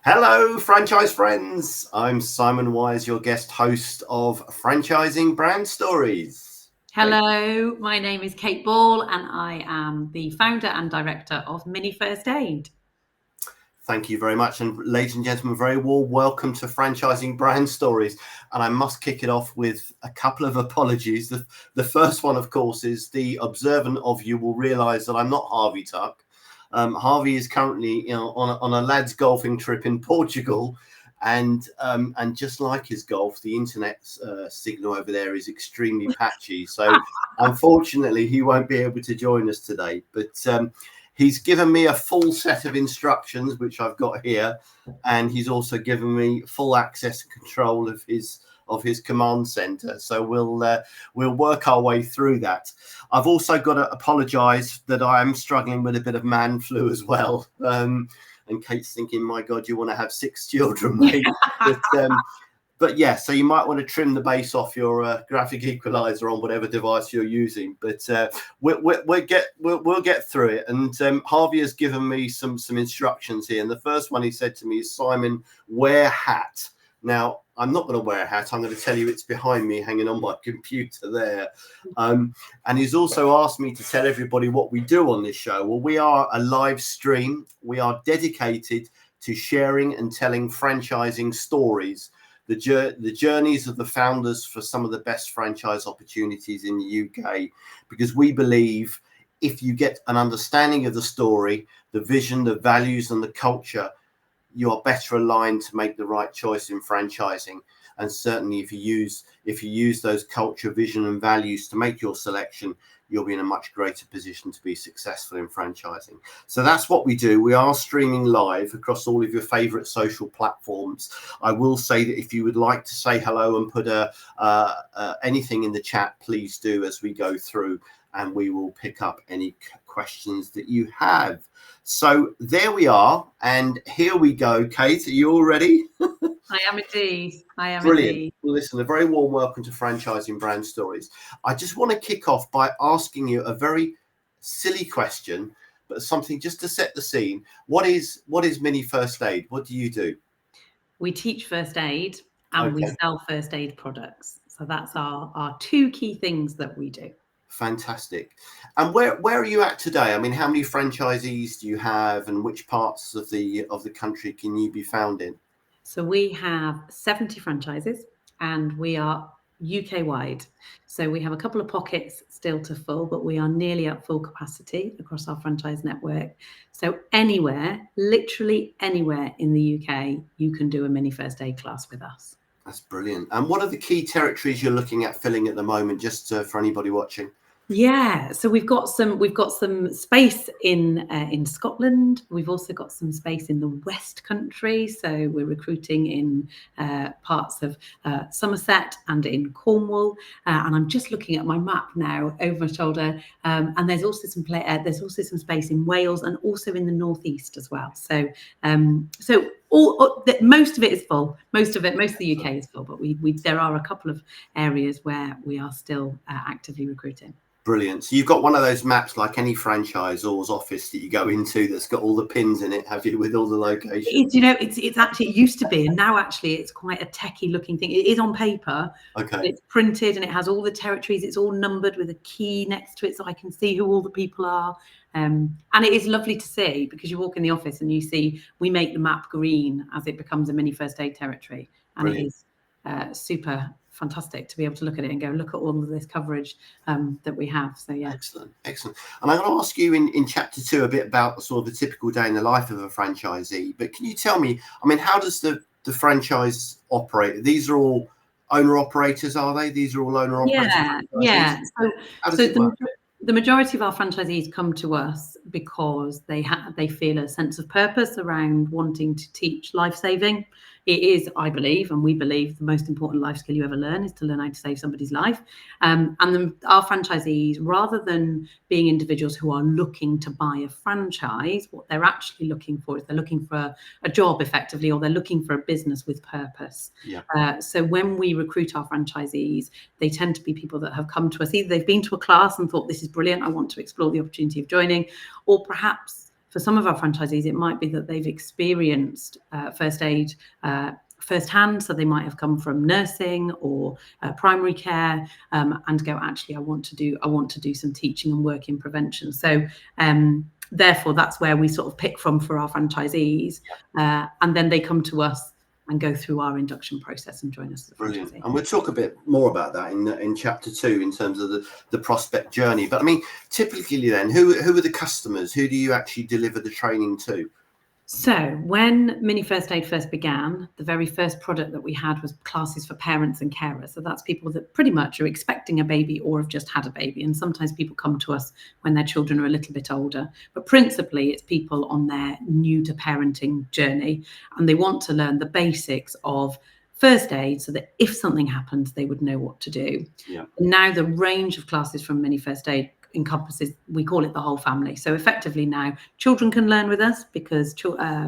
Hello, franchise friends. I'm Simon Wise, your guest host of Franchising Brand Stories. Hello, my name is Kate Ball and I am the founder and director of Mini First Aid. Thank you very much. And ladies and gentlemen, very warm welcome to Franchising Brand Stories. And I must kick it off with a couple of apologies. The first one, of course, is the observant of you will realise that I'm not Harvey Tuck. Harvey is currently on a lads golfing trip in Portugal. And just like his golf, the internet signal over there is extremely patchy. So unfortunately, he won't be able to join us today. But he's given me a full set of instructions, which I've got here, and he's also given me full access and control of his command center. So we'll work our way through that. I've also got to apologise that I am struggling with a bit of man flu as well. And Kate's thinking, my God, you want to have 6 children, mate. But yeah, so you might want to trim the bass off your graphic equalizer on whatever device you're using. But we'll get through it. And Harvey has given me some instructions here. And the first one he said to me is, Simon, wear hat. Now, I'm not going to wear a hat. I'm going to tell you it's behind me, hanging on my computer there. And he's also asked me to tell everybody what we do on this show. Well, we are a live stream. We are dedicated to sharing and telling franchising stories, the journeys of the founders for some of the best franchise opportunities in the UK, because we believe if you get an understanding of the story, the vision, the values and the culture, you are better aligned to make the right choice in franchising. And certainly if you use those culture, vision and values to make your selection, you'll be in a much greater position to be successful in franchising. So that's what we do. We are streaming live across all of your favorite social platforms. I will say that if you would like to say hello and put anything in the chat, please do as we go through, and we will pick up any questions that you have. So there we are, and here we go. Kate, are you all ready? I am indeed. Brilliant. Indeed. Well, listen, a very warm welcome to Franchising Brand Stories. I just want to kick off by asking you a very silly question, but something just to set the scene. What is Mini First Aid? What do you do? We teach first aid and we sell first aid products. So that's our 2 key things that we do. Fantastic. And where are you at today? I mean, how many franchisees do you have, and which parts of the country can you be found in? So we have 70 franchises and we are UK wide. So we have a couple of pockets still to fill, but we are nearly at full capacity across our franchise network. So anywhere, literally anywhere in the UK, you can do a Mini First Aid class with us. That's brilliant. And what are the key territories you're looking at filling at the moment, just for anybody watching? Yeah, so we've got some space in Scotland. We've also got some space in the West Country. So we're recruiting in parts of Somerset and in Cornwall. And I'm just looking at my map now over my shoulder. And there's also some space in Wales and also in the Northeast as well. So most of it is full. Most of the UK is full, but there are a couple of areas where we are still actively recruiting. Brilliant. So you've got one of those maps like any franchisor's office that you go into that's got all the pins in it, have you, with all the locations? It's actually, it used to be, and now actually it's quite a techie looking thing. It is on paper. Okay. It's printed and it has all the territories. It's all numbered with a key next to it so I can see who all the people are. And it is lovely to see, because you walk in the office and you see we make the map green as it becomes a Mini First Aid territory. And Brilliant. It is super fantastic to be able to look at it and go, look at all of this coverage that we have. So yeah. Excellent. And I'm going to ask you in chapter 2 a bit about sort of the typical day in the life of a franchisee. But can you tell me, I mean, how does the franchise operate? These are all owner operators, are they? These are all owner operators? Yeah. So the majority of our franchisees come to us because they feel a sense of purpose around wanting to teach life-saving. It is, I believe, and we believe, the most important life skill you ever learn is to learn how to save somebody's life. Our franchisees, rather than being individuals who are looking to buy a franchise, what they're actually looking for is they're looking for a job effectively, or they're looking for a business with purpose. Yeah. So when we recruit our franchisees, they tend to be people that have come to us. Either they've been to a class and thought, this is brilliant, I want to explore the opportunity of joining, or perhaps for some of our franchisees, it might be that they've experienced first aid firsthand, so they might have come from nursing or primary care, and go, actually, I want to do some teaching and work in prevention. So therefore, that's where we sort of pick from for our franchisees, and then they come to us and go through our induction process and join us as a Brilliant. franchisee. And we'll talk a bit more about that in chapter 2 in terms of the prospect journey. But I mean, typically then, who are the customers? Who do you actually deliver the training to? So when Mini First Aid first began, the very first product that we had was classes for parents and carers. So that's people that pretty much are expecting a baby or have just had a baby. And sometimes people come to us when their children are a little bit older. But principally, it's people on their new to parenting journey, and they want to learn the basics of first aid so that if something happens, they would know what to do. Yeah. Now the range of classes from Mini First Aid encompasses, we call it the whole family. So effectively now children can learn with us because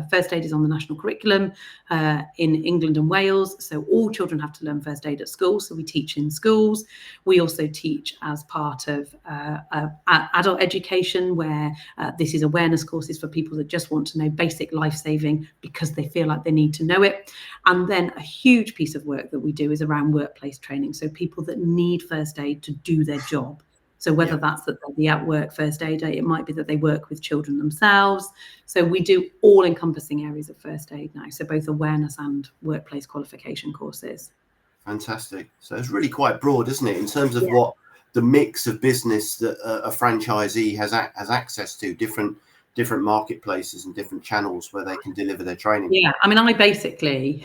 first aid is on the national curriculum in England and Wales. So all children have to learn first aid at school. So we teach in schools. We also teach as part of adult education, where this is awareness courses for people that just want to know basic life-saving because they feel like they need to know it. And then a huge piece of work that we do is around workplace training. So people that need first aid to do their job. So whether that's that they'll be at work first aid, it might be that they work with children themselves. So we do all encompassing areas of first aid now. So both awareness and workplace qualification courses. Fantastic. So it's really quite broad, isn't it, in terms of what the mix of business that a franchisee has access to, different marketplaces and different channels where they can deliver their training. Yeah, I mean, I basically,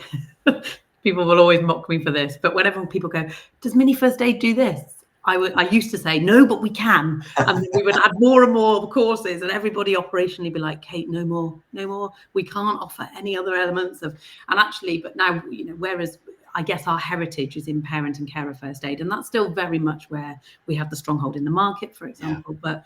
people will always mock me for this, but whenever people go, does Mini First Aid do this? I used to say, no, but we can. And then we would add more and more courses, and everybody operationally be like, Kate, no more. We can't offer any other elements of, and actually, but now, whereas I guess our heritage is in parent and carer first aid, and that's still very much where we have the stronghold in the market, for example. Yeah. But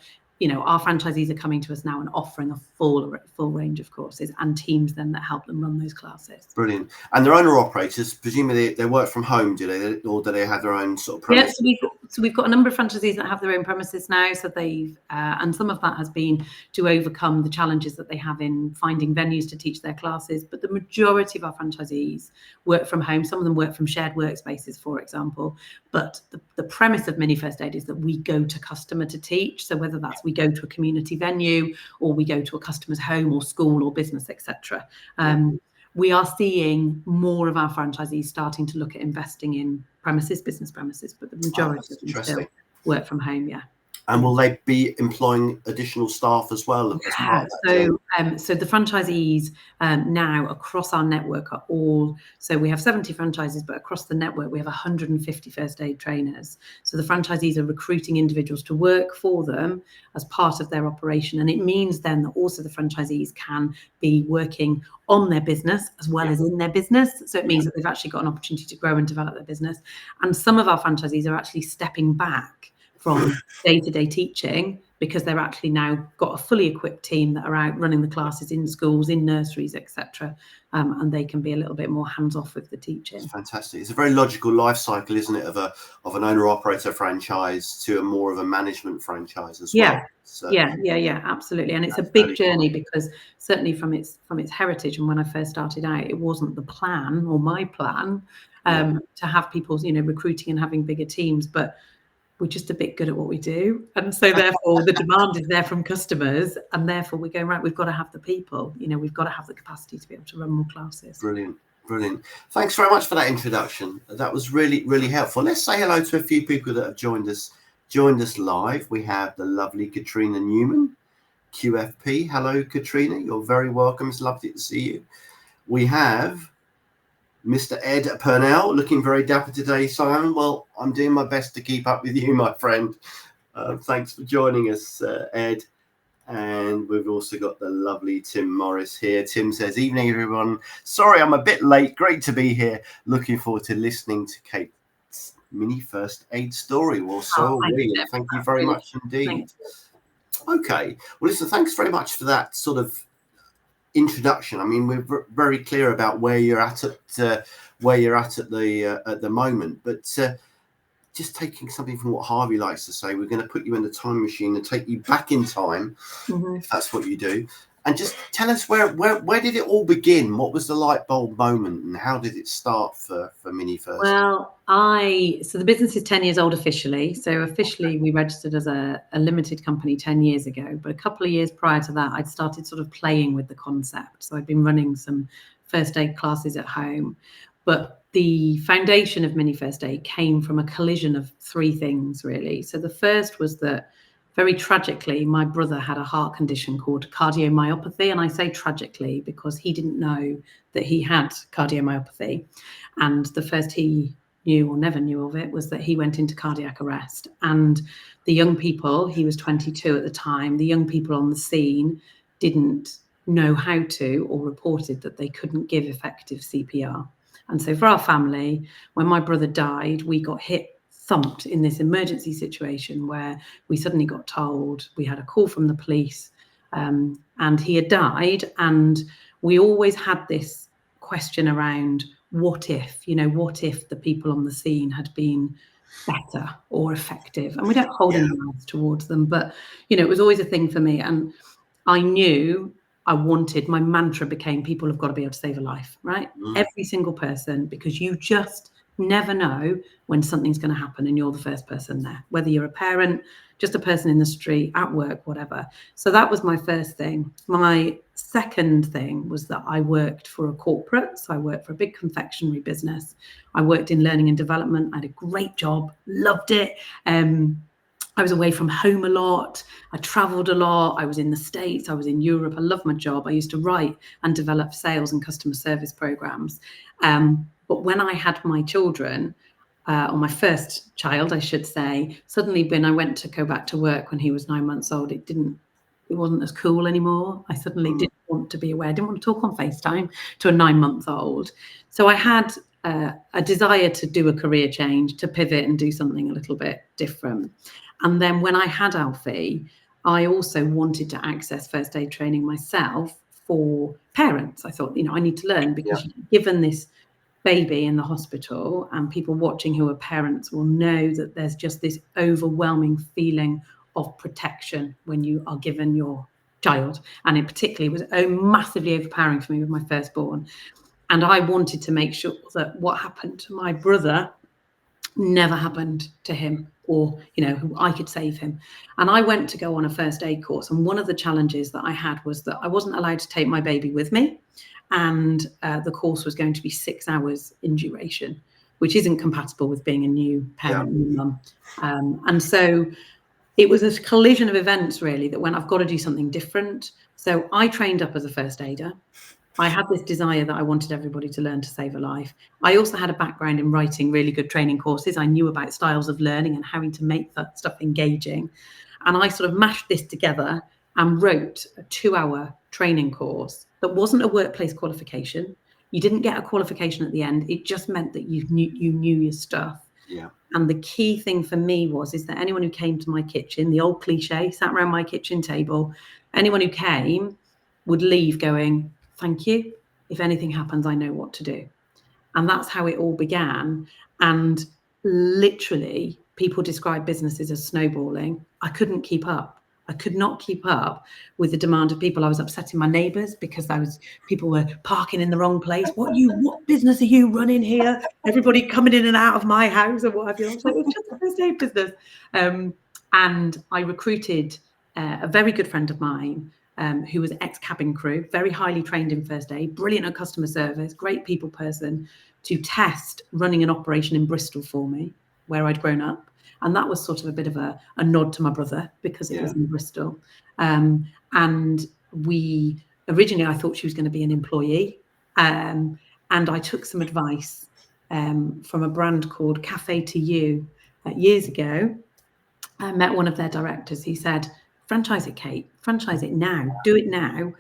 our franchisees are coming to us now and offering a full range of courses and teams then that help them run those classes. Brilliant. And their owner operators, presumably they work from home, do they? Or do they have their own sort of premises? Yeah, so we've got a number of franchisees that have their own premises now. So they've, and some of that has been to overcome the challenges that they have in finding venues to teach their classes. But the majority of our franchisees work from home. Some of them work from shared workspaces, for example. But the premise of Mini First Aid is that we go to customer to teach. So whether that's we go to a community venue or we go to a customer's home or school or business, etc. We are seeing more of our franchisees starting to look at investing in business premises, but the majority of them still work from home. Yeah. And will they be employing additional staff as well? Yeah. So the franchisees now across our network are all, so we have 70 franchises, but across the network we have 150 first aid trainers. So the franchisees are recruiting individuals to work for them as part of their operation. And it means then that also the franchisees can be working on their business as well as in their business. So it means that they've actually got an opportunity to grow and develop their business. And some of our franchisees are actually stepping back from day-to-day teaching because they're actually now got a fully equipped team that are out running the classes in schools, in nurseries, etc. And they can be a little bit more hands-off with the teaching. It's fantastic. It's a very logical life cycle, isn't it, of an owner-operator franchise to a more of a management franchise as well. So, yeah, absolutely. And it's a big journey because certainly from its heritage, and when I first started out, it wasn't the plan or my plan to have people, recruiting and having bigger teams, but we're just a bit good at what we do. And so therefore the demand is there from customers, and therefore we're going, right, we've got to have the people, we've got to have the capacity to be able to run more classes. Brilliant. Thanks very much for that introduction. That was really, really helpful. Let's say hello to a few people that have joined us live. We have the lovely Katrina Newman, QFP. Hello, Katrina. You're very welcome. It's lovely to see you. We have Mr. Ed Purnell, looking very dapper today, Simon. Well, I'm doing my best to keep up with you, my friend. Thanks for joining us, Ed. And we've also got the lovely Tim Morris here. Tim says, evening, everyone. Sorry, I'm a bit late. Great to be here. Looking forward to listening to Kate's Mini First Aid story. Well, so are we. And thank you very much indeed. Okay. Well, listen, thanks very much for that sort of introduction. I mean, we're very clear about where you're at the moment, but just taking something from what Harvey likes to say, we're going to put you in the time machine and take you back in time, if that's what you do, And just tell us where did it all begin? What was the light bulb moment, and how did it start for Mini First? Well, so the business is 10 years old officially. So officially we registered as a limited company 10 years ago. But a couple of years prior to that, I'd started sort of playing with the concept. So I'd been running some first aid classes at home. But the foundation of Mini First Aid came from a collision of three things, really. So the first was that, very tragically, my brother had a heart condition called cardiomyopathy. And I say tragically because he didn't know that he had cardiomyopathy. And the first he knew or never knew of it was that he went into cardiac arrest. And the young people, he was 22 at the time, the young people on the scene didn't know how to, or reported that they couldn't give effective CPR. And so for our family, when my brother died, we got thumped in this emergency situation where we suddenly got told, we had a call from the police, and he had died. And we always had this question around, what if the people on the scene had been better or effective? And we don't hold any malice towards them, but it was always a thing for me. And I knew my mantra became, people have got to be able to save a life, right? Every single person, because you just never know when something's going to happen and you're the first person there, whether you're a parent, just a person in the street, at work, whatever. So that was my first thing. My second thing was that I worked for a corporate. So I worked for a big confectionery business. I worked in learning and development. I had a great job, loved it. I was away from home a lot. I traveled a lot. I was in the States. I was in Europe. I loved my job. I used to write and develop sales and customer service programs. But when I had my children, or my first child, I should say, suddenly when I went to go back to work when he was 9 months old, it wasn't as cool anymore. I suddenly didn't want to be aware. I didn't want to talk on FaceTime to a 9-month-old. So I had a desire to do a career change, to pivot and do something a little bit different. And then when I had Alfie, I also wanted to access first aid training myself for parents. I thought, I need to learn, because given this baby in the hospital, and people watching who are parents will know that there's just this overwhelming feeling of protection when you are given your child. And it particularly was massively overpowering for me with my firstborn. And I wanted to make sure that what happened to my brother never happened to him, or I could save him. And I went to go on a first aid course, and one of the challenges that I had was that I wasn't allowed to take my baby with me, and the course was going to be 6 hours in duration, which isn't compatible with being a new parent, new mum. And so it was a collision of events, really, that when I've got to do something different. So I trained up as a first aider. I had this desire that I wanted everybody to learn to save a life. I also had a background in writing really good training courses. I knew about styles of learning and having to make that stuff engaging. And I sort of mashed this together and wrote a 2-hour training course that wasn't a workplace qualification. You didn't get a qualification at the end. It just meant that you knew your stuff. Yeah. And the key thing for me is that anyone who came to my kitchen, the old cliche, sat around my kitchen table, anyone who came would leave going, thank you. If anything happens, I know what to do. And that's how it all began. And literally, people describe businesses as snowballing. I couldn't keep up. I could not keep up with the demand of people. I was upsetting my neighbours because people were parking in the wrong place. What business are you running here? Everybody coming in and out of my house or what have you. I was like, it's just a first aid business. And I recruited a very good friend of mine, who was ex-cabin crew, very highly trained in first aid, brilliant at customer service, great people person, to test running an operation in Bristol for me, where I'd grown up. And that was sort of a bit of a nod to my brother, because it was in Bristol. And originally I thought she was going to be an employee. And I took some advice from a brand called Cafe to You years ago. I met one of their directors. He said, franchise it, Kate, franchise it now, do it now.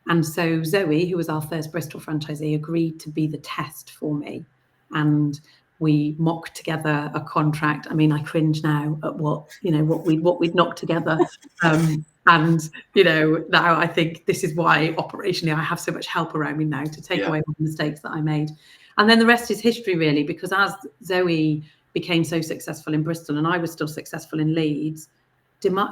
And so Zoe, who was our first Bristol franchisee, agreed to be the test for me. And we mocked together a contract. I mean, I cringe now at what we'd knocked together. And, now I think this is why operationally I have so much help around me now to take away the mistakes that I made. And then the rest is history, really, because as Zoe became so successful in Bristol and I was still successful in Leeds,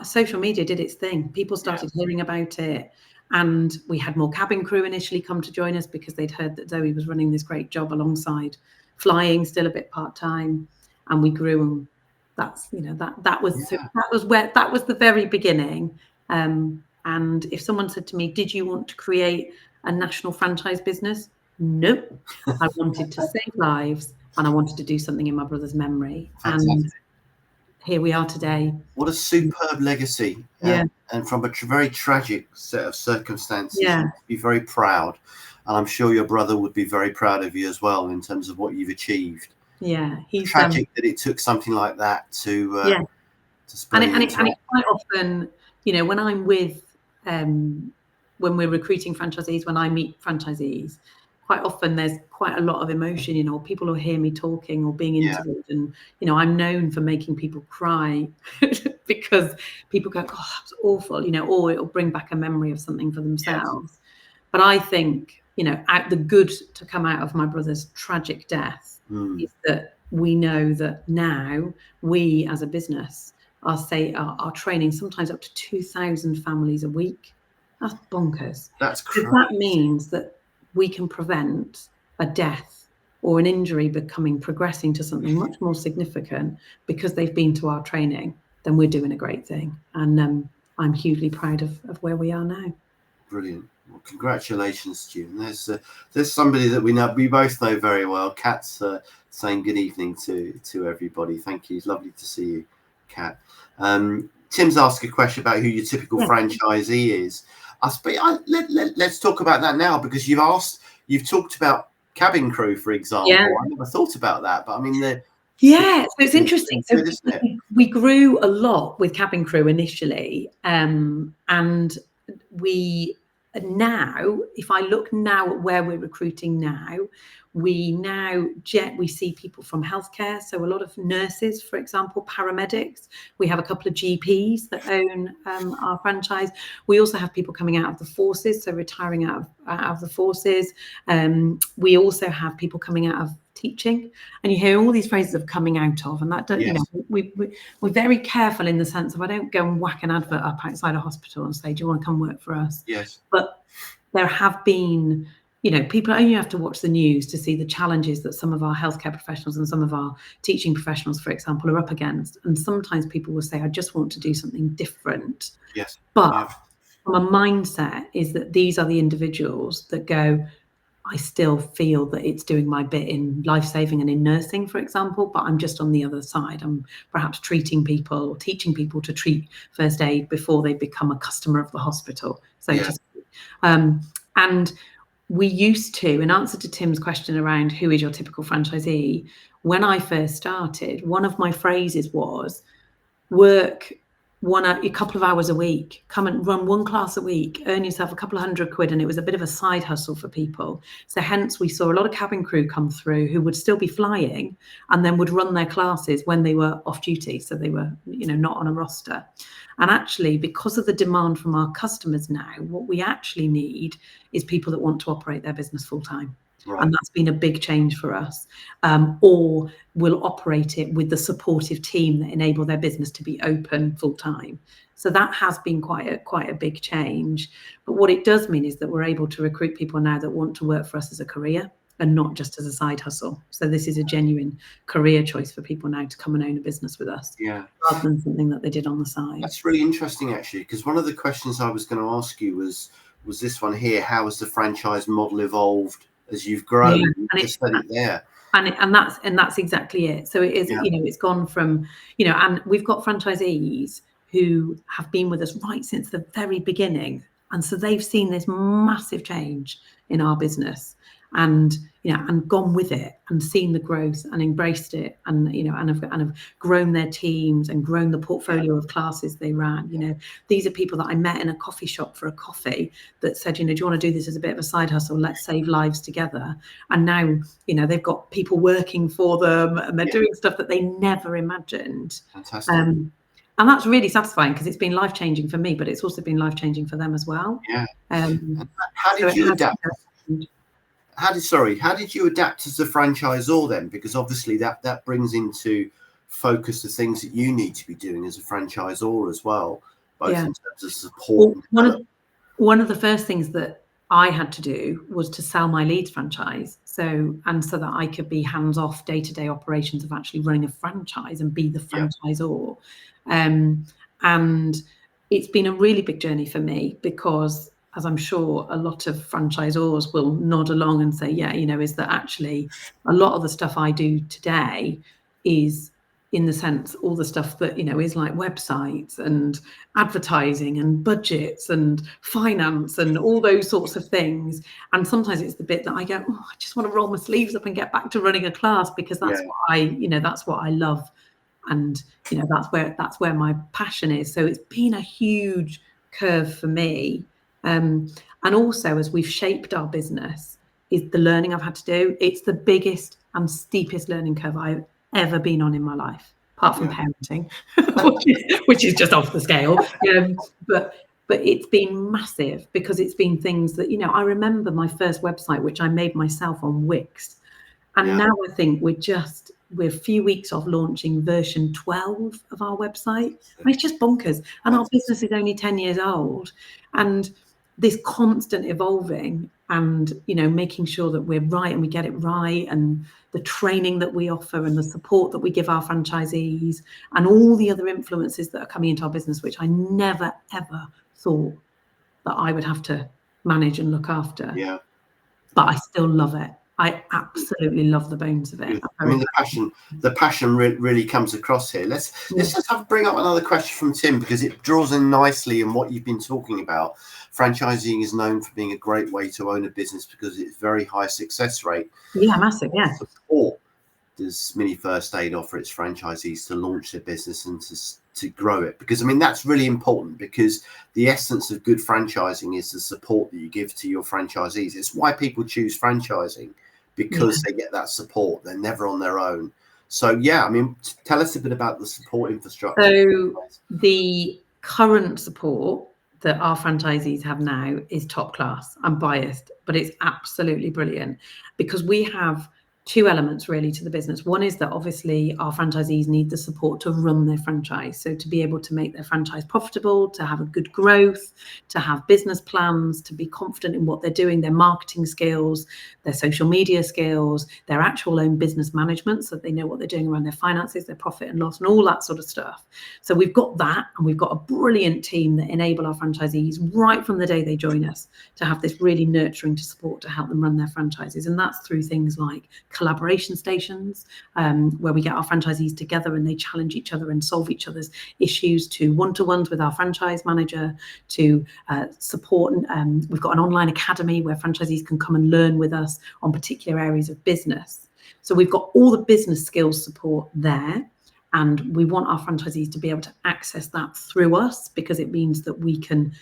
social media did its thing. People started hearing about it. And we had more cabin crew initially come to join us because they'd heard that Zoe was running this great job alongside flying, still a bit part-time, and we grew. And that's, that was the very beginning. And if someone said to me, did you want to create a national franchise business? No, I wanted to save lives and I wanted to do something in my brother's memory. Fantastic. And here we are today. What a superb legacy. And from a very tragic set of circumstances, you'd be very proud. And I'm sure your brother would be very proud of you as well in terms of what you've achieved. Yeah, he's tragic that it took something like that to spur you. And it quite often, when I'm with when we're recruiting franchisees, when I meet franchisees, quite often there's quite a lot of emotion, people will hear me talking or being interviewed, and I'm known for making people cry because people go, oh, that's awful, or it'll bring back a memory of something for themselves. But I think, the good to come out of my brother's tragic death is that we know that now we as a business are training sometimes up to 2,000 families a week. That's bonkers. That's crazy. That means that we can prevent a death or an injury progressing to something much more significant because they've been to our training. Then we're doing a great thing. And I'm hugely proud of where we are now. Brilliant. Well, congratulations, Stu. There's somebody that we both know very well. Kat's saying good evening to everybody. Thank you. It's lovely to see you, Kat. Tim's asked a question about who your typical franchisee is. Let's talk about that now, because you've talked about cabin crew, for example. I never thought about that, but I mean, so it's interesting. So we grew a lot with cabin crew initially, and we now, if I look now at where we're recruiting now, we see people from healthcare. So a lot of nurses, for example, paramedics. We have a couple of GPs that own our franchise. We also have people coming out of the forces, so retiring out of the forces. We also have people coming out of teaching, and you hear all these phrases of coming out of, and that don't, we're very careful in the sense of I don't go and whack an advert up outside a hospital and say, do you want to come work for us? Yes. But there have been, people only have to watch the news to see the challenges that some of our healthcare professionals and some of our teaching professionals, for example, are up against. And sometimes people will say, I just want to do something different. Yes. But from a mindset is that these are the individuals that go, I still feel that it's doing my bit in life-saving and in nursing, for example, but I'm just on the other side. I'm perhaps treating people or teaching people to treat first aid before they become a customer of the hospital, so to speak. And we used to, in answer to Tim's question around who is your typical franchisee, when I first started, one of my phrases was work a couple of hours a week, come and run one class a week, earn yourself a couple of £100, and it was a bit of a side hustle for people. So hence we saw a lot of cabin crew come through who would still be flying and then would run their classes when they were off duty, so they were not on a roster. And actually, because of the demand from our customers now, what we actually need is people that want to operate their business full time. Right. And that's been a big change for us, or will operate it with the supportive team that enable their business to be open full time. So that has been quite a big change. But what it does mean is that we're able to recruit people now that want to work for us as a career and not just as a side hustle. So this is a genuine career choice for people now to come and own a business with us, rather than something that they did on the side. That's really interesting, actually, because one of the questions I was going to ask you was this one here: how has the franchise model evolved as you've grown? And just said it there. And that's exactly it. So it is, it's gone from, and we've got franchisees who have been with us right since the very beginning. And so they've seen this massive change in our business and, and gone with it and seen the growth and embraced it and, and have grown their teams and grown the portfolio of classes they ran. These are people that I met in a coffee shop for a coffee that said, do you want to do this as a bit of a side hustle? Let's save lives together. And now, they've got people working for them and they're doing stuff that they never imagined. Fantastic. And that's really satisfying because it's been life-changing for me, but it's also been life-changing for them as well. Yeah. How did you adapt? How did you adapt as a franchisor then? Because obviously that brings into focus the things that you need to be doing as a franchisor as well, both in terms of support. one of the first things that I had to do was to sell my Leeds franchise. So that I could be hands off day-to-day operations of actually running a franchise and be the franchisor. And it's been a really big journey for me because, as I'm sure a lot of franchisors will nod along and say, yeah, is that actually a lot of the stuff I do today is, in the sense, all the stuff that, is like websites and advertising and budgets and finance and all those sorts of things. And sometimes it's the bit that I go, oh, I just want to roll my sleeves up and get back to running a class, because that's that's what I love. And, that's where my passion is. So it's been a huge curve for me. And also, as we've shaped our business, is the learning I've had to do. It's the biggest and steepest learning curve I've ever been on in my life, apart from parenting, which is just off the scale. But it's been massive, because it's been things that, I remember my first website, which I made myself on Wix. And now I think we're a few weeks off launching version 12 of our website. And it's just bonkers. And our business is only 10 years old. And this constant evolving and, making sure that we're right and we get it right, and the training that we offer and the support that we give our franchisees and all the other influences that are coming into our business, which I never, ever thought that I would have to manage and look after. Yeah. But I still love it. I absolutely love the bones of it. I mean, the passion really comes across here. Let's just bring up another question from Tim, because it draws in nicely in what you've been talking about. Franchising is known for being a great way to own a business because it's very high success rate. Yeah, massive. Yeah. Support does Mini First Aid offer its franchisees to launch their business and to grow it? Because, I mean, that's really important, because the essence of good franchising is the support that you give to your franchisees. It's why people choose franchising, because they get that support. They're never on their own. So, I mean, tell us a bit about the support infrastructure. So the current support that our franchisees have now is top class. I'm biased, but it's absolutely brilliant, because we have two elements really to the business. One is that obviously our franchisees need the support to run their franchise. So to be able to make their franchise profitable, to have a good growth, to have business plans, to be confident in what they're doing, their marketing skills, their social media skills, their actual own business management, so that they know what they're doing around their finances, their profit and loss, and all that sort of stuff. So we've got that, and we've got a brilliant team that enable our franchisees right from the day they join us to have this really nurturing to support to help them run their franchises. And that's through things like collaboration stations, where we get our franchisees together and they challenge each other and solve each other's issues, to one-to-ones with our franchise manager, to support. We've got an online academy where franchisees can come and learn with us on particular areas of business. So we've got all the business skills support there, and we want our franchisees to be able to access that through us, because it means that we can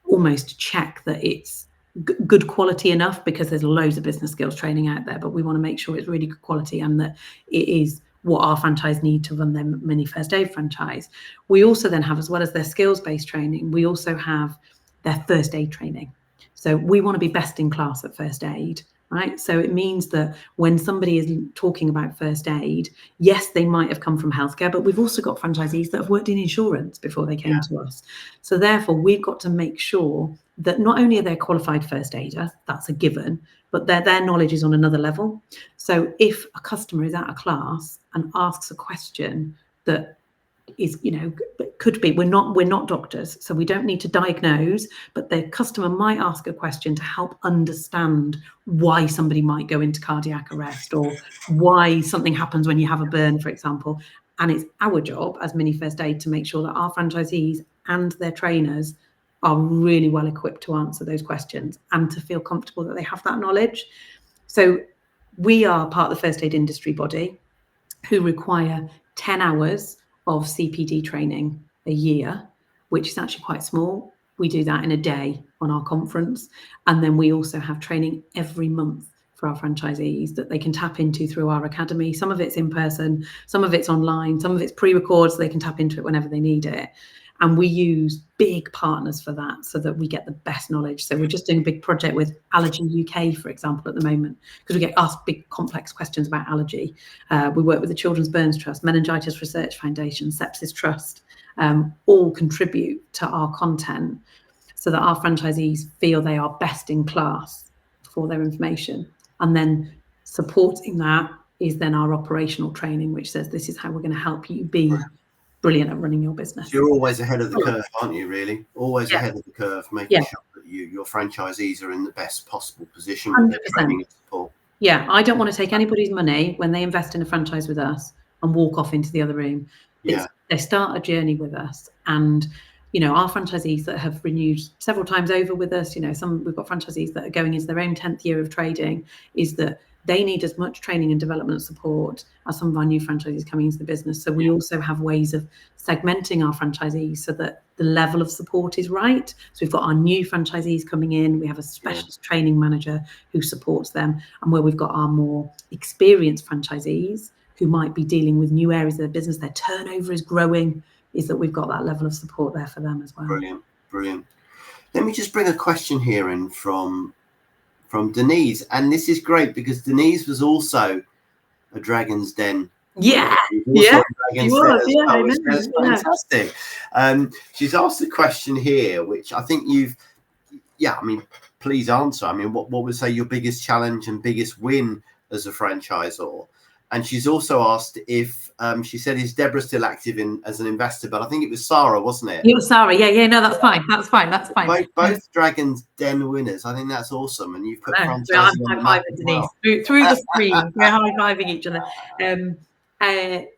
almost check that it's good quality enough, because there's loads of business skills training out there, but we want to make sure it's really good quality and that it is what our franchise need to run their Mini First Aid franchise. We also then have, as well as their skills-based training, we also have their first aid training. So we want to be best in class at first aid, right? So it means that when somebody is talking about first aid, yes, they might have come from healthcare, but we've also got franchisees that have worked in insurance before they came to us. So therefore, we've got to make sure that not only are they a qualified first aider, that's a given, but their knowledge is on another level. So if a customer is at a class and asks a question that is, could be, we're not doctors, so we don't need to diagnose, but the customer might ask a question to help understand why somebody might go into cardiac arrest, or why something happens when you have a burn, for example. And it's our job as Mini First Aid to make sure that our franchisees and their trainers are really well equipped to answer those questions and to feel comfortable that they have that knowledge. So we are part of the first aid industry body who require 10 hours of CPD training a year, which is actually quite small. We do that in a day on our conference. And then we also have training every month for our franchisees that they can tap into through our academy. Some of it's in person, some of it's online, some of it's pre-recorded, so they can tap into it whenever they need it. And we use big partners for that so that we get the best knowledge. So we're just doing a big project with Allergy UK, for example, at the moment, because we get asked big complex questions about allergy. We work with the Children's Burns Trust, Meningitis Research Foundation, Sepsis Trust, all contribute to our content. so that our franchisees feel they are best in class for their information. And then supporting that is then our operational training, which says this is how we're going to help you be brilliant at running your business. So you're always ahead of the curve, aren't you, really? Always Yeah. ahead of the curve, making sure that your franchisees are in the best possible position with their training and support. Yeah, I don't want to take anybody's money when they invest in a franchise with us and walk off into the other room. They start a journey with us, and our franchisees that have renewed several times over with us, we've got franchisees that are going into their own 10th year of trading, is that they need as much training and development support as some of our new franchisees coming into the business. So we also have ways of segmenting our franchisees so that the level of support is right. So we've got our new franchisees coming in, we have a specialist training manager who supports them, and where we've got our more experienced franchisees who might be dealing with new areas of their business, their turnover is growing, is that we've got that level of support there for them as well. Brilliant. Let me just bring a question here in from Denise, and this is great because Denise was also a Dragon's Den. That's fantastic. She's asked a question here, which I think please answer. What would say your biggest challenge and biggest win as a franchisor? And she's also asked if she said, is Deborah still active as an investor? But I think it was Sarah, wasn't it? It was Sarah. Yeah. No, that's fine. Both Dragon's Den winners. I think that's awesome. And you've put franchising on the map as well. Through the screen. We're high-fiving each other.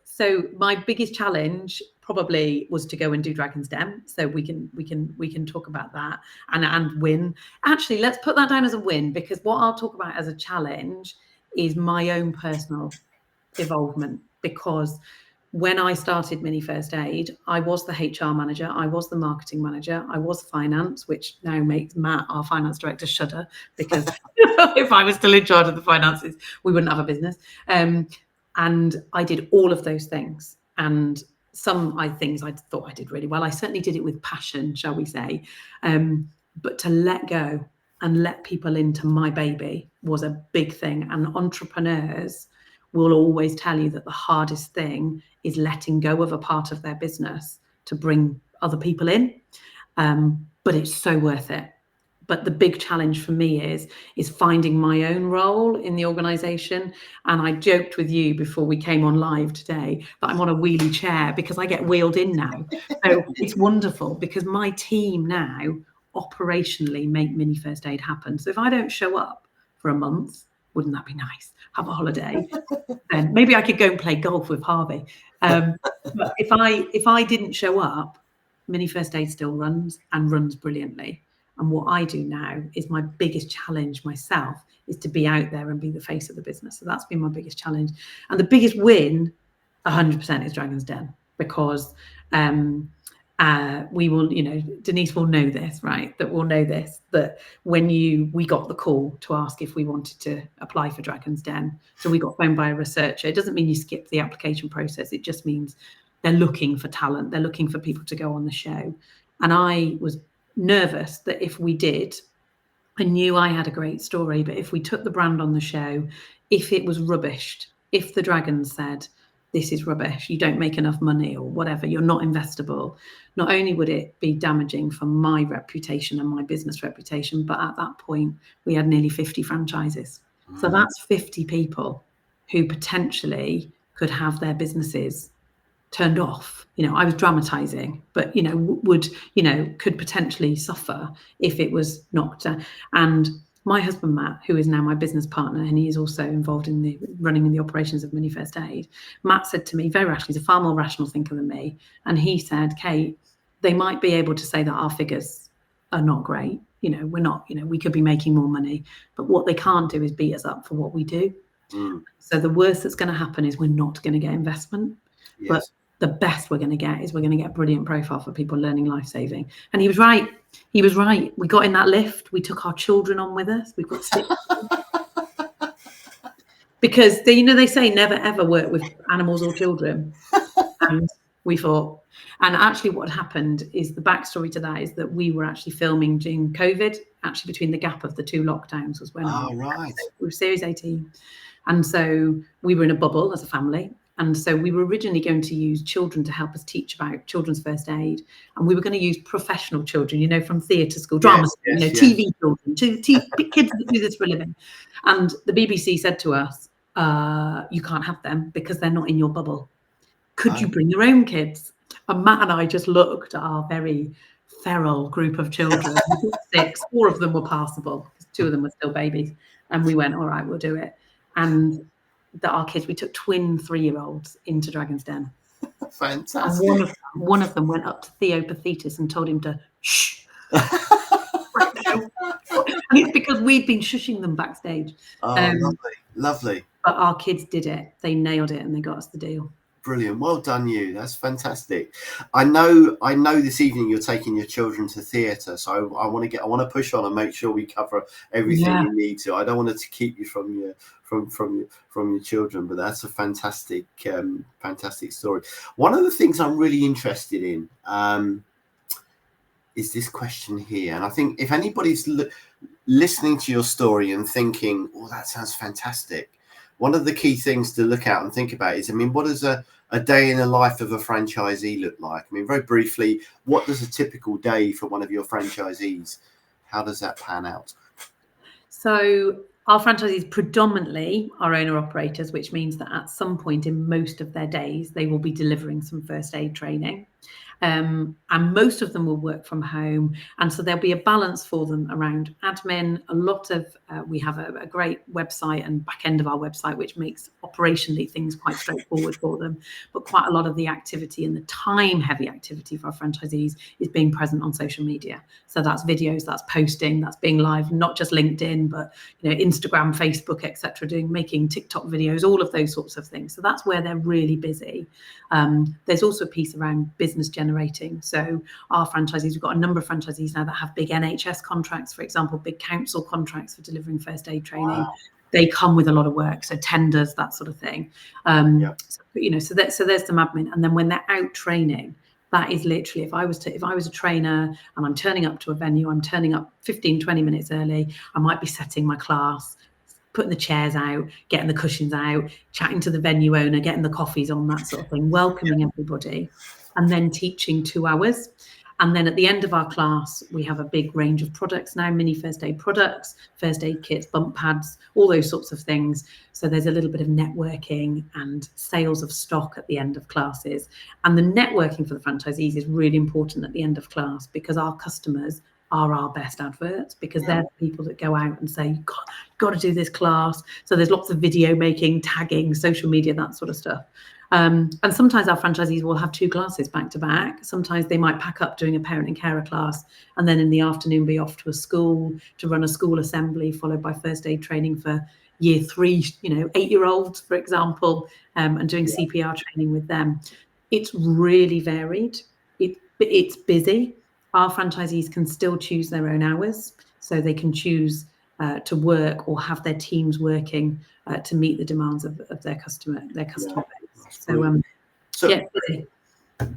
So my biggest challenge probably was to go and do Dragon's Den. So we can talk about that and win. Actually, let's put that down as a win, because what I'll talk about as a challenge is my own personal involvement, because when I started Mini First Aid, I was the HR manager, I was the marketing manager, I was finance, which now makes Matt, our finance director, shudder, because if I was still in charge of the finances, we wouldn't have a business. And I did all of those things, and some things I thought I did really well. I certainly did it with passion, shall we say. But to let go and let people into my baby was a big thing. And entrepreneurs will always tell you that the hardest thing is letting go of a part of their business to bring other people in. But it's so worth it. But the big challenge for me is finding my own role in the organization. And I joked with you before we came on live today that I'm on a wheelie chair because I get wheeled in now. So it's wonderful because my team now operationally make Mini First Aid happen. So if I don't show up for a month, wouldn't that be nice? Have a holiday. And maybe I could go and play golf with Harvey. But if I didn't show up, Mini First Aid still runs and runs brilliantly. And what I do now is my biggest challenge myself is to be out there and be the face of the business. So that's been my biggest challenge. And the biggest win, 100%, is Dragon's Den, because we will, Denise will know this, right? That we'll know this, that when we got the call to ask if we wanted to apply for Dragon's Den. So we got phoned by a researcher. It doesn't mean you skip the application process. It just means they're looking for talent. They're looking for people to go on the show. And I was nervous that if we did, I knew I had a great story, but if we took the brand on the show, if it was rubbished, if the Dragons said, this is rubbish, you don't make enough money or whatever, you're not investable, not only would it be damaging for my reputation and my business reputation, but at that point, we had nearly 50 franchises. So that's 50 people who potentially could have their businesses turned off. I was dramatizing, but could potentially suffer if it was knocked down. And my husband Matt, who is now my business partner, and he is also involved in the running in the operations of Mini First Aid, Matt said to me very rationally, he's a far more rational thinker than me, and he said, Kate, they might be able to say that our figures are not great, we're not, we could be making more money, but what they can't do is beat us up for what we do. So the worst that's going to happen is we're not going to get investment. Yes. But the best we're going to get is we're going to get a brilliant profile for people learning life-saving. And he was right. We got in that lift. We took our children on with us. We've got 6. Because they say never ever work with animals or children. And we thought, and actually what happened is the backstory to that is that we were actually filming during COVID, actually between the gap of the 2 lockdowns was when we were Series 18. And so we were in a bubble as a family. And so we were originally going to use children to help us teach about children's first aid. And we were going to use professional children, from theatre school, drama school, TV children, kids that do this for a living. And the BBC said to us, you can't have them because they're not in your bubble. Could you bring your own kids? And Matt and I just looked at our very feral group of children. 6, 4 of them were passable, 2 of them were still babies. And we went, all right, we'll do it. And our kids, we took twin 3-year-olds into Dragon's Den. Fantastic. And one of them went up to Theo Pathetis and told him to shh. And it's because we'd been shushing them backstage. Lovely. But our kids did it. They nailed it and they got us the deal. Brilliant. Well done, you. That's fantastic. I know this evening you're taking your children to theatre, so I want to push on and make sure we cover everything you need to. I don't want it to keep you from your children, but that's a fantastic story. One of the things I'm really interested in is this question here, and I think if anybody's listening to your story and thinking, "Oh, that sounds fantastic," one of the key things to look at and think about is, what does a day in the life of a franchisee look like? Very briefly, what does a typical day for one of your franchisees? How does that pan out? So our franchisees predominantly are owner-operators, which means that at some point in most of their days, they will be delivering some first aid training. And most of them will work from home. And so there'll be a balance for them around admin. A lot of, we have a great website and back end of our website, which makes operationally things quite straightforward for them. But quite a lot of the activity and the time heavy activity for our franchisees is being present on social media. So that's videos, that's posting, that's being live, not just LinkedIn, but Instagram, Facebook, etc., making TikTok videos, all of those sorts of things. So that's where they're really busy. There's also a piece around business generating. So our franchisees, we've got a number of franchisees now that have big NHS contracts, for example, big council contracts for delivering first aid training. Wow. They come with a lot of work, so tenders, that sort of thing. So there's some admin, and then when they're out training, that is literally, if I was a trainer and I'm turning up to a venue, I'm turning up 15, 20 minutes early, I might be setting my class, putting the chairs out, getting the cushions out, chatting to the venue owner, getting the coffees on, that sort of thing, welcoming everybody, and then teaching 2 hours. And then at the end of our class, we have a big range of products now, mini first aid products, first aid kits, bump pads, all those sorts of things. So there's a little bit of networking and sales of stock at the end of classes. And the networking for the franchisees is really important at the end of class, because our customers are our best adverts, because they're the people that go out and say, you've got to do this class. So there's lots of video making, tagging, social media, that sort of stuff. And sometimes our franchisees will have 2 classes back to back. Sometimes they might pack up doing a parent and carer class, and then in the afternoon be off to a school to run a school assembly, followed by first aid training for year 3, 8-year-olds, for example, and doing CPR training with them. It's really varied. It's busy. Our franchisees can still choose their own hours, so they can choose to work or have their teams working to meet the demands of their customer base.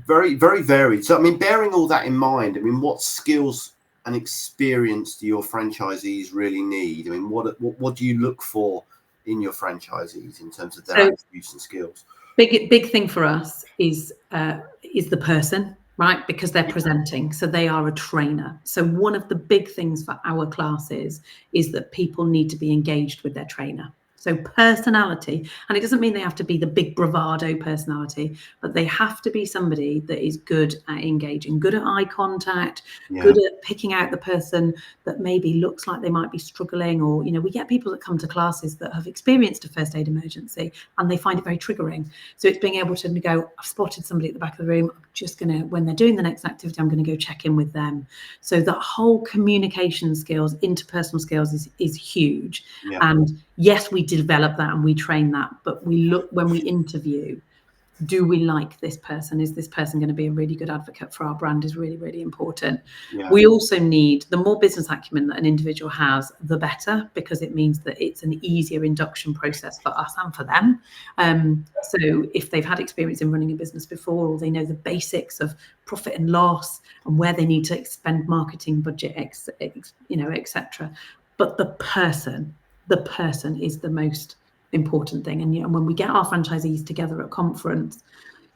Very, very varied. So, bearing all that in mind, what skills and experience do your franchisees really need? What do you look for in your franchisees in terms of their attributes and skills? Big thing for us is the person, right? Because they're presenting, so they are a trainer. So one of the big things for our classes is that people need to be engaged with their trainer. So personality, and it doesn't mean they have to be the big bravado personality, but they have to be somebody that is good at engaging, good at eye contact, good at picking out the person that maybe looks like they might be struggling, or, we get people that come to classes that have experienced a first aid emergency and they find it very triggering. So it's being able to go, I've spotted somebody at the back of the room, I'm just going to, when they're doing the next activity, I'm going to go check in with them. So that whole communication skills, interpersonal skills is huge. And yes, we develop that and we train that, but we look, when we interview, do we like this person? Is this person going to be a really good advocate for our brand? Is really, really important. We also need, the more business acumen that an individual has, the better, because it means that it's an easier induction process for us and for them. So if they've had experience in running a business before, or they know the basics of profit and loss and where they need to expend marketing budget, etc. But the person is the most important thing. And when we get our franchisees together at conference,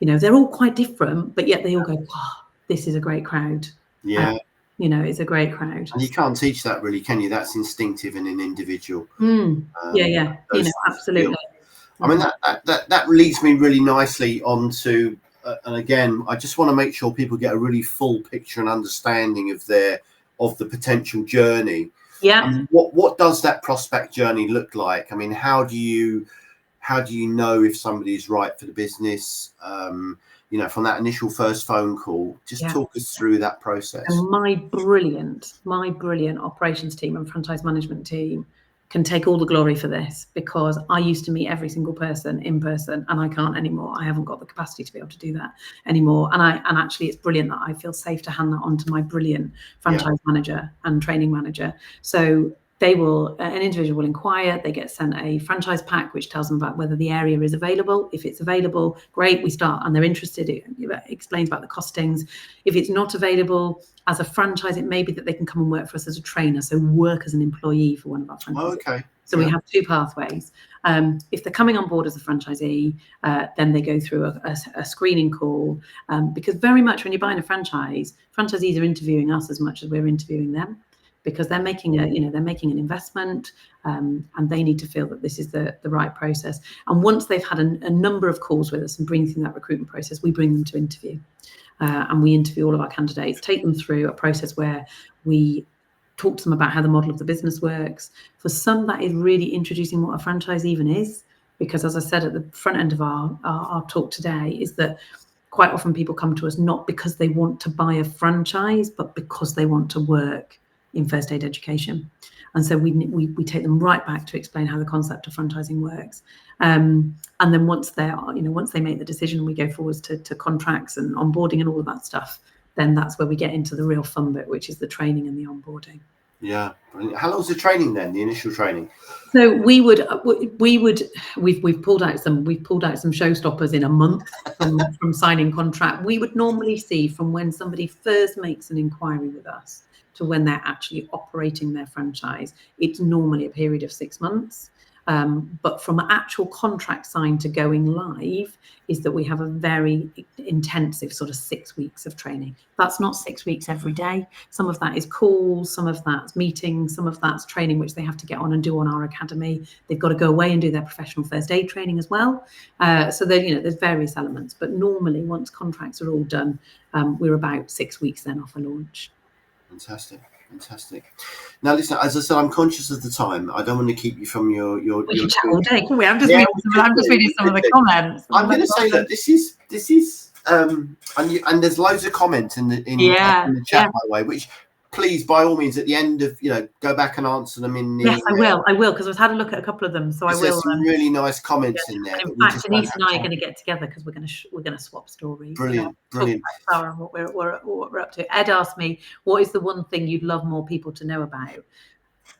they're all quite different, but yet they all go, oh, this is a great crowd. Yeah. It's a great crowd. And you can't teach that really, can you? That's instinctive in an individual. Yeah. Absolutely. I mean, that leads me really nicely onto, and again, I just want to make sure people get a really full picture and understanding of the potential journey. Yeah. I mean, what does that prospect journey look like? I mean, how do you know if somebody's right for the business? From that initial first phone call, just talk us through that process. And my brilliant operations team and franchise management team can take all the glory for this, because I used to meet every single person in person, and I can't anymore. I haven't got the capacity to be able to do that anymore. And actually, it's brilliant that I feel safe to hand that on to my brilliant franchise manager and training manager. So an individual will inquire, they get sent a franchise pack which tells them about whether the area is available. If it's available, great, we start, and they're interested. It explains about the costings. If it's not available, as a franchise, it may be that they can come and work for us as a trainer, so work as an employee for one of our franchisees. Okay. So we have two pathways. If they're coming on board as a franchisee, then they go through a screening call, because very much when you're buying a franchise, franchisees are interviewing us as much as we're interviewing them, because they're making an investment, and they need to feel that this is the right process. And once they've had a number of calls with us and bring through that recruitment process, we bring them to interview. And we interview all of our candidates, take them through a process where we talk to them about how the model of the business works. For some, that is really introducing what a franchise even is, because as I said at the front end of our talk today, is that quite often people come to us not because they want to buy a franchise, but because they want to work in first aid education. And so we take them right back to explain how the concept of franchising works. And then once they make the decision and we go forwards to contracts and onboarding and all of that stuff, then that's where we get into the real fun bit, which is the training and the onboarding. Yeah. How long's the training then, the initial training? So we've pulled out some showstoppers in a month from signing contract. We would normally see from when somebody first makes an inquiry with us to when they're actually operating their franchise, it's normally a period of 6 months. But from actual contract signed to going live is that we have a very intensive sort of 6 weeks of training. That's not 6 weeks every day. Some of that is calls, some of that's meetings, some of that's training which they have to get on and do on our academy. They've got to go away and do their professional first aid training as well. So there's various elements. But normally, once contracts are all done, we're about 6 weeks then off a launch. Fantastic. Now, listen, as I said, I'm conscious of the time. I don't want to keep you from your we can chat all day, can we? I'm just reading some of the comments. I'm going to say that this is and there's loads of comments in the chat, by the way, which please, by all means, at the end of, go back and answer them in the... Yes, I will, because I've had a look at a couple of them, so I will. There's some really nice comments in there. In fact, Denise and I are going to get together because we're going to swap stories. Brilliant. Talk about Sarah and what we're up to. Ed asked me, what is the one thing you'd love more people to know about?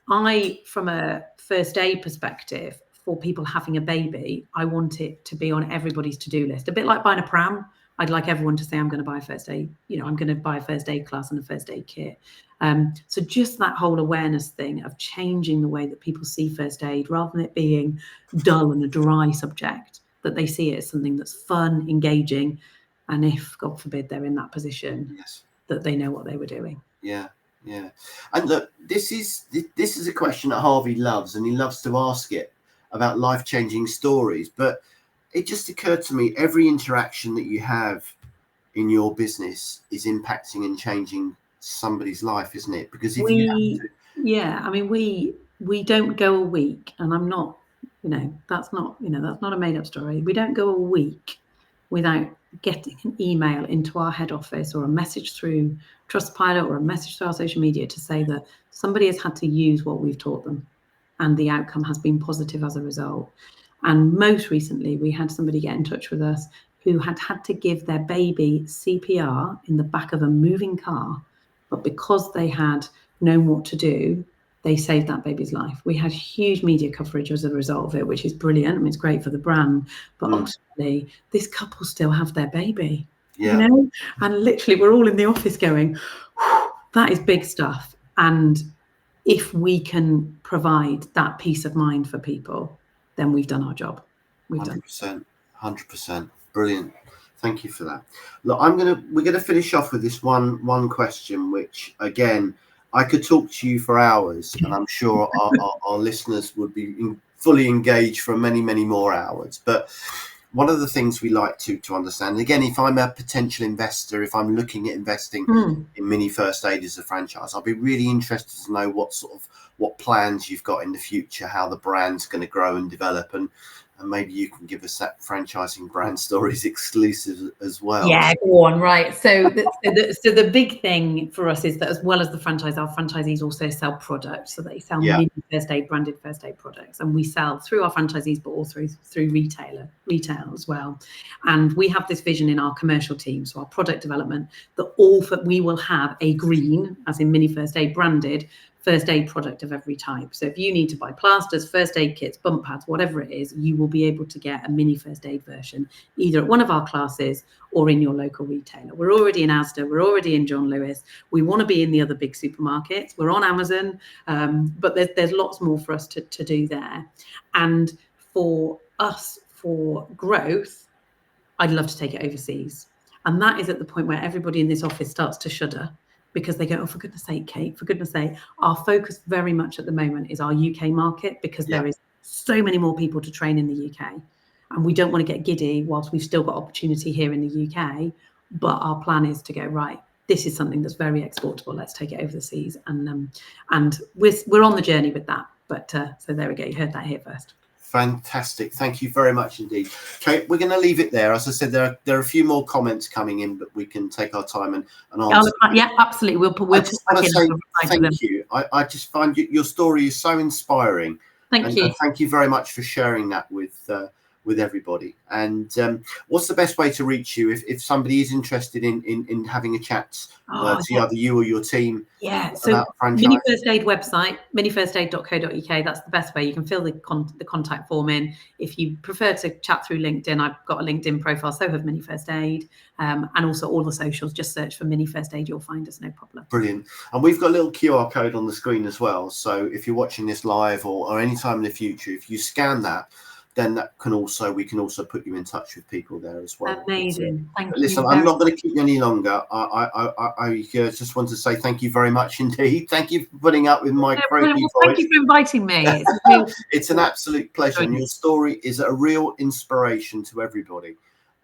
From a first aid perspective, for people having a baby, I want it to be on everybody's to-do list. A bit like buying a pram. I'd like everyone to say, I'm going to buy a first aid, I'm going to buy a first aid class and a first aid kit. So just that whole awareness thing of changing the way that people see first aid, rather than it being dull and a dry subject, that they see it as something that's fun, engaging, and if, God forbid, they're in that position, that they know what they were doing. Yeah. And look, this is a question that Harvey loves, and he loves to ask it about life-changing stories. But it just occurred to me, every interaction that you have in your business is impacting and changing somebody's life, isn't it? Because if we don't go a week, and I'm not, that's not a made-up story. We don't go a week without getting an email into our head office or a message through Trustpilot or a message through our social media to say that somebody has had to use what we've taught them, and the outcome has been positive as a result. And most recently, we had somebody get in touch with us who had to give their baby CPR in the back of a moving car, but because they had known what to do, they saved that baby's life. We had huge media coverage as a result of it, which is brilliant. I mean, it's great for the brand, but ultimately, this couple still have their baby, and literally we're all in the office going, that is big stuff. And if we can provide that peace of mind for people, then we've done our job. We've 100%, 100%. Brilliant. Thank you for that. Look, we're gonna finish off with this one question, which again, I could talk to you for hours, and I'm sure our listeners would be fully engaged for many, many more hours. But one of the things we like to understand, again, if I'm a potential investor, if I'm looking at investing in Mini First Aid as a franchise, I'll be really interested to know what plans you've got in the future, how the brand's going to grow and develop, and maybe you can give us that franchising brand stories exclusive as well. Yeah, go on. Right. So the big thing for us is that as well as the franchise, our franchisees also sell products. So they sell Mini First Aid branded first aid products, and we sell through our franchisees, but also through retail as well. And we have this vision in our commercial team, so our product development, that we will have a green, as in Mini First Aid branded first aid product of every type. So if you need to buy plasters, first aid kits, bump pads, whatever it is, you will be able to get a Mini First Aid version either at one of our classes or in your local retailer. We're already in Asda, we're already in John Lewis. We want to be in the other big supermarkets. We're on Amazon, but there's lots more for us to do there. And for us, for growth, I'd love to take it overseas. And that is at the point where everybody in this office starts to shudder, because they go, oh, for goodness sake, Kate, for goodness sake. Our focus very much at the moment is our UK market, because there is so many more people to train in the UK. And we don't want to get giddy whilst we've still got opportunity here in the UK. But our plan is to go, right, this is something that's very exportable. Let's take it overseas. And we're on the journey with that. But so there we go. You heard that here first. Fantastic. Thank you very much indeed. Kate, we're going to leave it there. As I said, there are a few more comments coming in, but we can take our time and answer. Yeah, absolutely. We'll just want to say thank you. I just find your story is so inspiring. Thank you. And thank you very much for sharing that with everybody. And what's the best way to reach you if somebody is interested in having a chat to either you or your team? Yeah, so Mini First Aid website, minifirstaid.co.uk. That's the best way. You can fill the contact form in. If you prefer to chat through LinkedIn, I've got a LinkedIn profile, so have Mini First Aid, and also all the socials. Just search for Mini First Aid, you'll find us, no problem. Brilliant. And we've got a little QR code on the screen as well. So if you're watching this live or any time in the future, if you scan that, then we can also put you in touch with people there as well. Amazing. Thank you. Listen, I'm not going to keep you any longer. I just want to say thank you very much indeed. Thank you for putting up with my croaky voice. Thank you for inviting me. It's an absolute pleasure. And your story is a real inspiration to everybody.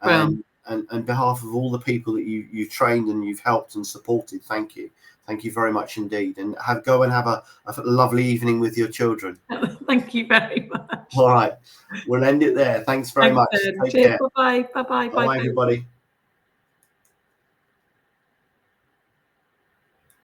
And on behalf of all the people that you've trained and you've helped and supported, thank you. Thank you very much indeed. And go and have a lovely evening with your children. Thank you very much. All right. We'll end it there. Thanks very much. Take care. Bye-bye. Bye-bye. Bye, everybody.